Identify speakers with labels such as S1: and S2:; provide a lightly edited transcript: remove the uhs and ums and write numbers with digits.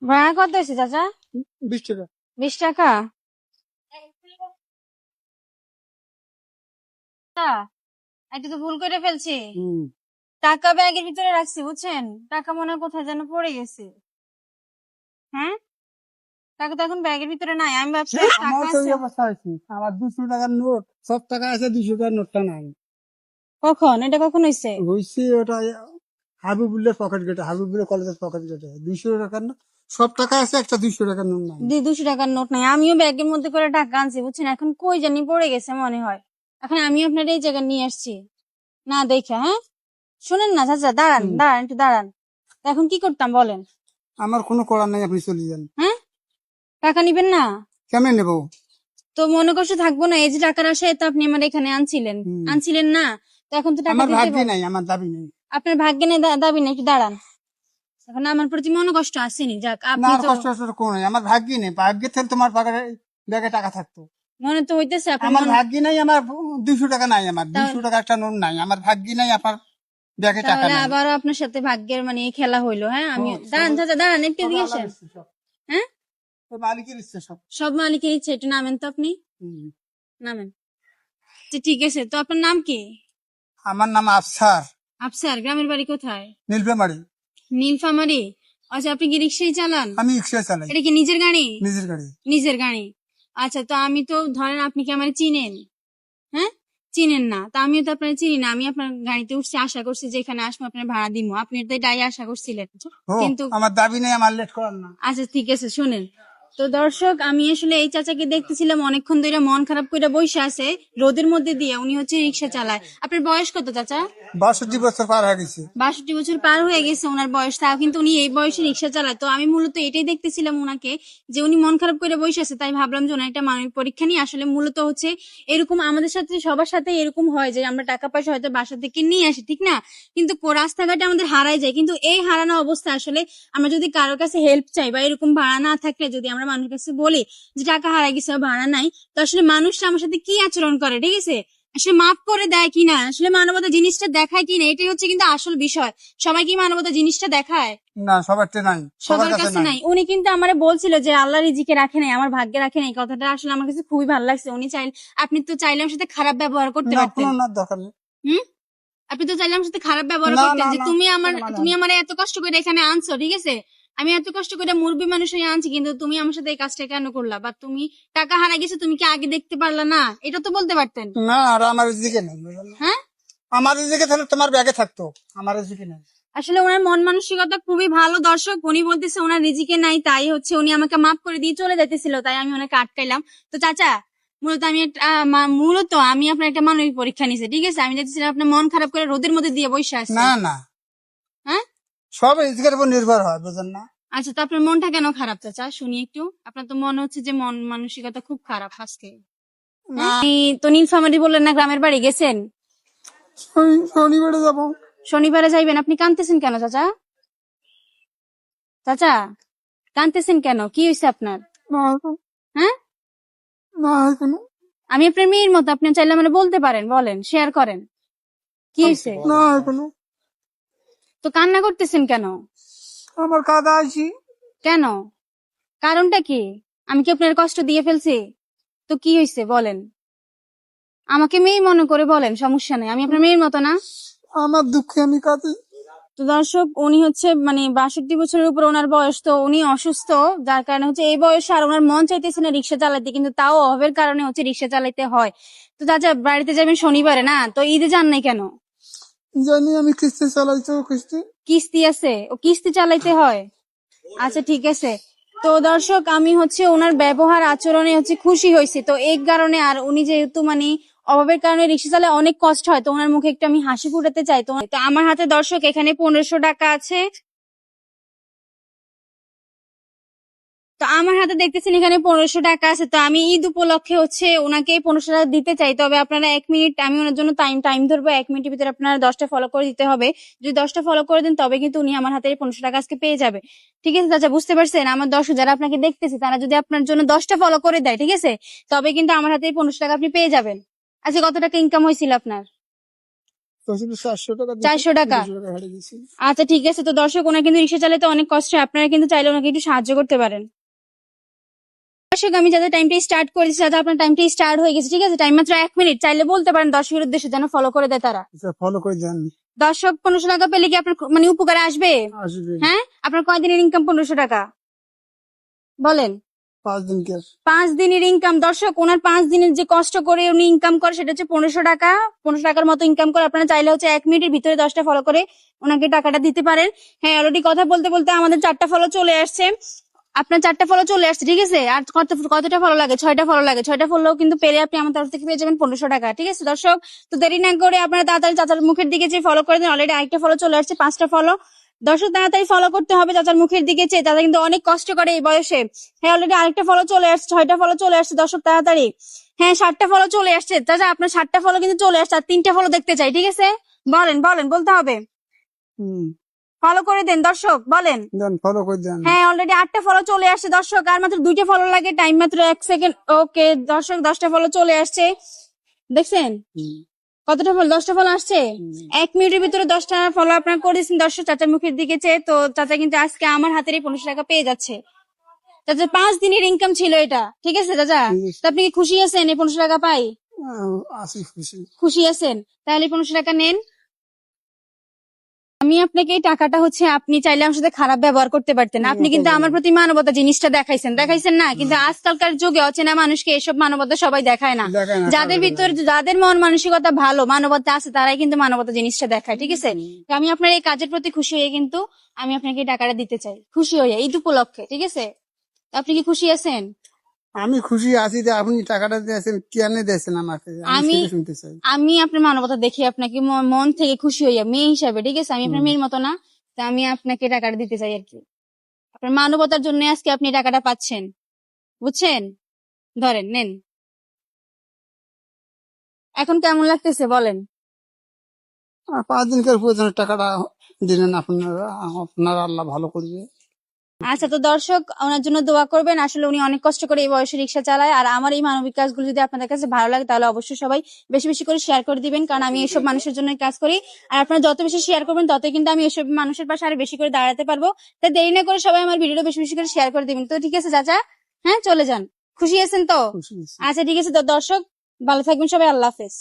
S1: ভাড়া কত হয়েছে চাচা?
S2: 20 টাকা।
S1: 20 টাকা? এটা তো ভুল করে ফেলছি। টাকা ব্যাগের ভিতরে রাখছি বুঝছেন, টাকা মনে হয় কোথায় যেন পড়ে গেছে। হ্যাঁ, টাকা তো এখন ব্যাগের ভিতরে নাই। আমি ভাবছি টাকা
S2: আমার তো এই
S1: আছে।
S2: অবস্থা হয়েছে, আমার 200 টাকার নোট, সব টাকা আছে, 200 টাকার নোটটা নাই।
S1: কখন এটা কখন হয়েছে?
S2: হয়েছে ওটা হাবিবুল্লার পকেট গেটে, হাবিবুল্লার কলেজের পকেট গেটে 200 টাকার নোট, সব টাকা আছে, একটা 200 টাকার নোট নাই।
S1: 200 টাকার নোট নাই। আমিও ব্যাগের মধ্যে করে টাকা আনছি বুঝছেন, এখন কই জানি পড়ে গেছে মনে হয়। এখন আমি আপনার এই জায়গায় নিয়ে আসছি না দেখে। হ্যাঁ শুনেন না চাচা, দাঁড়ান দাঁড়ান একটু দাঁড়ান। এখন কি করতাম বলেন?
S2: আমার কোনো করার নাই, আপনি চলে যান।
S1: হ্যাঁ, টাকা নিবেন না
S2: কেমন নেবো?
S1: তো মনে কষ্ট থাকবো না? এই যে টাকার আশায় তো আপনি আমার এখানে আনছিলেন না, তো এখন তো টাকা
S2: আমার
S1: দিতে
S2: ভাগ্যে
S1: পারবেন।
S2: নাই, আমার দাবি নেই।
S1: আপনার ভাগ্যে নেই দাবি নেই, একটু দাঁড়ান। এখন আমার প্রতি মনে কষ্ট আসেনি, যাক
S2: না,
S1: আপনি
S2: আর
S1: তো।
S2: কষ্ট আসলে কোনো নাই, আমার ভাগ্যে নেই। ভাগ্যে থাকলে তোমার পকেটে ব্যাগে টাকা থাকতো।
S1: মনে তো হইতেছে আপনার
S2: আমার
S1: মনে।
S2: ভাগ্যে নাই, আমার 200 টাকা নাই, আমার 200 টাকা একটা নোট নাই, আমার ভাগ্যে নাই, আপনার ব্যাগে টাকা
S1: তাহলে
S2: নাই।
S1: আবারও আপনার সাথে ভাগ্যের মানে এই খেলা হইলো। হ্যাঁ আমি দাঁড়ান চাচা, দাঁড়ান একটু এদিকে আসেন। হ্যাঁ,
S2: মালিকের ইচ্ছে সব।
S1: সব মালিকের ইচ্ছে, একটু নামেন তো আপনি, নামেন। আচ্ছা, ঠিক আছে, তো আপনার নাম কি?
S2: আমার নাম আফসার।
S1: আফসার, গ্রামের বাড়ি কোথায়?
S2: নীলফামারী।
S1: নীলফামারী। আচ্ছা, আপনি কি রিক্সাই চালান?
S2: আমি রিক্সা চালাই।
S1: এটা কি নিজের গাড়ি?
S2: নিজের গাড়ি।
S1: নিজের গাড়ি। আচ্ছা, তো আমি তো ধরেন আপনি কি আমার চিনেন? হ্যাঁ, চিনেন না, তা আমিও তো আপনার চিনি না। আমি আপনার গাড়িতে উঠছি, আশা করছি যে এখানে আসবো আপনার ভাড়া দিব, আপনি তো এটাই আশা করছিলেন।
S2: ও,
S1: কিন্তু
S2: আমার দাবি নেই, আমার লেট করার না।
S1: আচ্ছা ঠিক আছে, শুনেন। তো দর্শক, আমি আসলে এই চাচাকে দেখতেছিলাম অনেকক্ষণ ধরে মন খারাপ করে বসে আছে রোদের মধ্যে দিয়ে। উনি হচ্ছে রিক্সা চালায়। আপনার বয়স কত চাচা?
S2: 62 বছর পার হয়ে গেছে।
S1: 62 বছর পার হয়ে গেছে ওনার বয়স, তাও কিন্তু উনি এই বয়সে রিক্সা চালায়। তো আমি মূলত এটাই দেখতেছিলাম উনাকে, যে উনি মন খারাপ করে বসে আছে, তাই ভাবলাম যে ওনার একটা মানবিক পরীক্ষা নিয়ে। আসলে মূলত হচ্ছে এরকম আমাদের সাথে সবার সাথে এরকম হয় যে আমরা টাকা পয়সা হয়তো বাসা থেকে নিয়ে আসি, ঠিক না, কিন্তু রাস্তাঘাটে আমাদের হারাই যায়। কিন্তু এই হারানো অবস্থা আসলে আমরা যদি কারোর কাছে হেল্প চাই বা এরকম ভাড়া না থাকলে যদি আমরা মানুষের কাছে বলি যে টাকা হারাই গেছে বা ভাড়া নাই, তো আসলে মানুষরা আমার সাথে কি আচরণ করে, ঠিক আছে, আসলে মাফ করে দেয় কিনা, আসলে মানবতা জিনিসটা দেখায় কিনা, এটাই হচ্ছে কিন্তু আসল বিষয়। সবাই কি মানবতা জিনিসটা দেখায়?
S2: না, সবারটা নাই,
S1: সবার কাছে নাই। উনি কিন্তু আমারে বলছিল যে আল্লাহ রিজিকে রাখে নাই, আমার ভাগ্যে রাখে নাই। কথাটা আসলে আমার কাছে খুবই ভালো লাগছে। উনি চাইলে, আপনি তো চাইলে আমার সাথে খারাপ ব্যবহার করতে
S2: না,
S1: পারতেন।
S2: কোনো না দরকার নেই।
S1: হুম, আপনি তো চাইলে আমার সাথে খারাপ ব্যবহার
S2: না
S1: করতেন
S2: না
S1: যে
S2: না,
S1: তুমি
S2: কোনো
S1: আমার এত কষ্ট করে এখানে আনছো, ঠিক আছে, আমি এত কষ্ট করে মুরব্বী মানুষ হয়ে আনছি, কিন্তু তুমি আমার সাথে এই কাজটা কেন করলা? বা তুমি টাকা হারা গেছে, তুমি কি আগে দেখতে পারলা না? এটা তো বলতে পারতেন।
S2: না, আর আমার দিকে নেই।
S1: হ্যাঁ,
S2: আমার দিকে তাহলে তোমার ব্যাগে থাকতো, আমার দিকে নেই।
S1: আসলে ওনার মন মানসিকতা খুবই ভালো। দর্শক, উনি বলতেছে ওনার রিজিকে নাই, তাই হচ্ছে উনি আমাকে মাফ করে দিয়ে চলে যাইতেছিল, তাই আমি ওনাকে আটকাইলাম। তো চাচা, মূলত আমি আপনার একটা মানবিক পরীক্ষা নিছি, ঠিক আছে, আমি দেখতেছিলাম আপনার মন খারাপ করে রোদের মধ্যে দিয়ে বসে আছে।
S2: না না,
S1: হ্যাঁ,
S2: সব রিজিকের উপর নির্ভর হয়, বুঝেন না?
S1: আচ্ছা, তো আপনার মনটা কেন খারাপ চাচা, শুনি একটু। আপনার তো মনে হচ্ছে যে মন মানসিকতা খুব খারাপ আজকে।
S2: না,
S1: আপনি তো নীলফামারী বললেন না, গ্রামের বাড়ি গেছেন?
S2: শনিবারে যাবো।
S1: শনিবারে যাইবেন? আপনি কাঁদতেছেন কেন চাচা? চাচা, কাঁদতেছেন কেন? কি হয়েছে আপনার?
S2: না,
S1: হ্যাঁ,
S2: না, কোনো
S1: আমি আপনার মেয়ের মতো, আপনি চাইলে মানে বলতে পারেন, বলেন, শেয়ার করেন, কি হয়েছে?
S2: না, কোনো
S1: তো কান্না করতেছেন কেন?
S2: আমার কাদা আইছি।
S1: কেন? কারণটা কি? আমি কি আপনার কষ্ট দিয়ে ফেলছি? তো কি হয়েছে বলেন, আমাকে মেয়ে মনে করে বলেন, সমস্যা নেই, আমি আপনার মেয়ের মতো না।
S2: আমার দুঃখে আমি কাঁদি।
S1: তো দর্শক, উনি হচ্ছে মানে 62 বছরের উপর ওনার বয়স, তো উনি অসুস্থ, যার কারণে হচ্ছে এই বয়সে আর ওনার মন চাইতেছে না রিক্সা চালাতে, কিন্তু তাও অভাবের কারণে হচ্ছে রিক্সা চালাইতে হয়। তো চাচা, বাড়িতে যাবেন শনিবারে না, তো ঈদে যান নাই কেন?
S2: জানি, আমি কিস্তি চালাইছি, কিস্তি।
S1: কিস্তি আছে, ও কিস্তি চালাইতে হয়। আচ্ছা ঠিক আছে। তো দর্শক, আমি হচ্ছে ওনার ব্যবহার আচরণে হচ্ছে খুশি হয়েছি, তো এই কারণে। আর উনি যেহেতু মানে অভাবের কারণে রিক্সা চালায়, অনেক কষ্ট হয়, তো ওনার মুখে একটু আমি হাসি ফুটাতে চাই। তো আমার হাতে দর্শক এখানে 1500 টাকা আছে। তো আমার হাতে দেখতেছেন এখানে 1500 টাকা আছে। তো আমি ঈদ উপলক্ষে হচ্ছে ওনাকে 1500 টাকা দিতে চাই। তবে আপনারা 1 মিনিট, আমি ওনার জন্য টাইম ধরবো, 1 মিনিটের ভিতরে আপনারা 10টা ফলো করে দিতে হবে। যদি 10টা ফলো করে দেন তবে কিন্তু উনি আমার হাতে 1500 টাকা আজকে পেয়ে যাবে। ঠিক আছে চাচা, বুঝতে পারছেন? আমার দর্শক যারা আপনাকে দেখতেছে, তারা যদি আপনার জন্য 10টা ফলো করে দেয়, ঠিক আছে, তবে কিন্তু আমার হাতে 1500 টাকা আপনি পেয়ে যাবেন। আচ্ছা, কত টাকা ইনকাম হয়েছিল আপনার?
S2: ছিল 400 টাকা,
S1: 400 টাকা।
S2: 200 টাকা ভাড়া দিয়েছি।
S1: আচ্ছা ঠিক আছে, তো দর্শক ওনার কিন্তু রিক্সা চালাতে অনেক কষ্ট হয়, আপনারা কিন্তু চাইলে ওনাকে একটু সাহায্য করতে পারেন। দর্শক আমি যাদের টাইমটা স্টার্ট করেছি, যাদের আপনার টাইমটা স্টার্ট হয়ে গেছে, ঠিক আছে, টাইম মাত্র 1 মিনিট, চাইলে বলতে পারেন দর্শকের উদ্দেশ্যে যেন ফলো করে দেয় তারা।
S2: আচ্ছা, ফলো করে দেন।
S1: দর্শক 1500 টাকা পেলে কি আপনার মানে উপকারে আসবে?
S2: আসবে।
S1: হ্যাঁ, আপনার কয়দিনের ইনকাম 1500 টাকা বলেন?
S2: 5 দিনকার।
S1: 5 দিনের ইনকাম। দর্শক ওনার 5 দিনের যে কষ্ট করে উনি ইনকাম করে সেটা হচ্ছে 1500 টাকা। 1500 টাকার মতো ইনকাম করে, আপনারা চাইলে হচ্ছে 1 মিনিটের ভিতরে 10টা ফলো করে ওনাকে টাকাটা দিতে পারেন। হ্যাঁ, অলরেডি কথা বলতে বলতে আমাদের 4টা ফলো চলে আসছে। আপনার 4টা ফলো চলে আসছে, ঠিক আছে। আর কতটা ফলো লাগে? 6টা ফলো লাগে। 6টা ফলো কিন্তু পেলে আপনি আমার তরফ থেকে পেয়ে যাবেন 1500 টাকা, ঠিক আছে দর্শক। তো দেরি না করে আপনারা তাড়াতাড়ি চাচার মুখের দিকে যে ফলো করে দেন। অলরেডি আরেকটা ফলো চলে আসছে, 5টা ফলো। দর্শক তাড়াতাড়ি ফলো করতে হবে চাচার মুখের দিকে চেয়ে, চাচা কিন্তু অনেক কষ্ট করে এই বয়সে। হ্যাঁ, অলরেডি আরেকটা ফলো চলে আসছে, 6টা ফলো চলে আসছে দর্শক তাড়াতাড়ি। হ্যাঁ, 7টা ফলো চলে আসছে চাচা, আপনার 7টা ফলো কিন্তু চলে আসছে, আর 3টা ফলো দেখতে চাই, ঠিক আছে। বলেন বলেন, বলতে হবে, ফলো করে দেন দর্শক, বলেন।
S2: দেন, ফলো করে দেন।
S1: হ্যাঁ, অলরেডি 8টা ফলো চলে আসছে দর্শক, আর মাত্র 2টা ফলো লাগে, টাইম মাত্র 1 সেকেন্ড। ওকে দর্শক, 10টা ফলো চলে আসছে, দেখছেন কতটা ফলো? 10টা ফলো আসছে 1 মিনিটের ভিতরে। 10টা ফলো আপনারা করেছেন দর্শক চাচার মুখের দিকে চেয়ে। তো চাচা কিন্তু আজকে আমার হাতের এই 1500 টাকা পেয়ে যাচ্ছে। চাচা 5 দিনের ইনকাম ছিল এটা, ঠিক আছে চাচা। তো আপনি কি খুশি আছেন এই 1500 টাকা পাই?
S2: আসি খুশি।
S1: খুশি আছেন? তাহলে 1500 টাকা নেন। আমি আপনাকে এই টাকাটা হচ্ছে, আপনি চাইলে আমার সাথে খারাপ ব্যবহার করতে পারতেন, আপনি কিন্তু আমার প্রতি মানবতা জিনিসটা দেখাইছেন না। কিন্তু আজকালকার যুগে অচেনা মানুষকে এসব মানবতা সবাই দেখায় না।
S2: দেখায় না,
S1: যাদের ভিতর, যাদের মন মানসিকতা ভালো, মানবতা আছে, তারাই কিন্তু মানবতা জিনিসটা দেখায়, ঠিক আছে। তো আমি আপনার এই কাজের প্রতি খুশি হয়ে কিন্তু আমি আপনাকে এই টাকাটা দিতে চাই, খুশি হয়ে, ঈদ উপলক্ষে, ঠিক আছে। তো আপনি কি খুশি আছেন?
S2: আমি খুশি আছি যে আপনি টাকাটা দিয়েছেন, কেন দিয়েছেন আমাকে, আমি
S1: আমি
S2: সেটা শুনতে চাই।
S1: আমি আপনার মানবতা দেখি আপনাকে মন থেকে খুশি হইয়া, মেয়ে হিসাবে, ঠিক আছে। আমি আপনার মেয়ের মতো না, তা আমি আপনাকে টাকাটা দিতে চাই আর কি। আপনার মানবতার জন্য আজকে আপনি টাকাটা পাচ্ছেন, বুঝছেন। ধরেন, নেন। এখন কেমন লাগতেছে বলেন?
S2: 5 দিনকার প্রয়োজন টাকাটা দিলেন আপনারা, আপনারা আল্লাহ ভালো করবে।
S1: আচ্ছা, তো দর্শক ওনার জন্য দোয়া করবেন। আসলে উনি অনেক কষ্ট করে এই বয়সে রিক্সা চালায়। আর আমার এই মানবিক কাজগুলো যদি আপনাদের কাছে ভালো লাগে, তাহলে অবশ্যই সবাই বেশি বেশি করে শেয়ার করে দিবেন, কারণ আমি এইসব মানুষের জন্য কাজ করি। আর আপনারা যত বেশি শেয়ার করবেন, ততই কিন্তু আমি এইসব মানুষের পাশে আরো বেশি করে দাঁড়াতে পারবো। তাই দেরি না করে সবাই আমার ভিডিওটা বেশি বেশি করে শেয়ার করে দিবেন। তো ঠিক আছে চাচা, হ্যাঁ চলে যান। খুশি আছেন তো?
S2: খুশি আছি।
S1: আচ্ছা ঠিক আছে, তো দর্শক ভালো থাকবেন সবাই, আল্লাহ হাফেজ।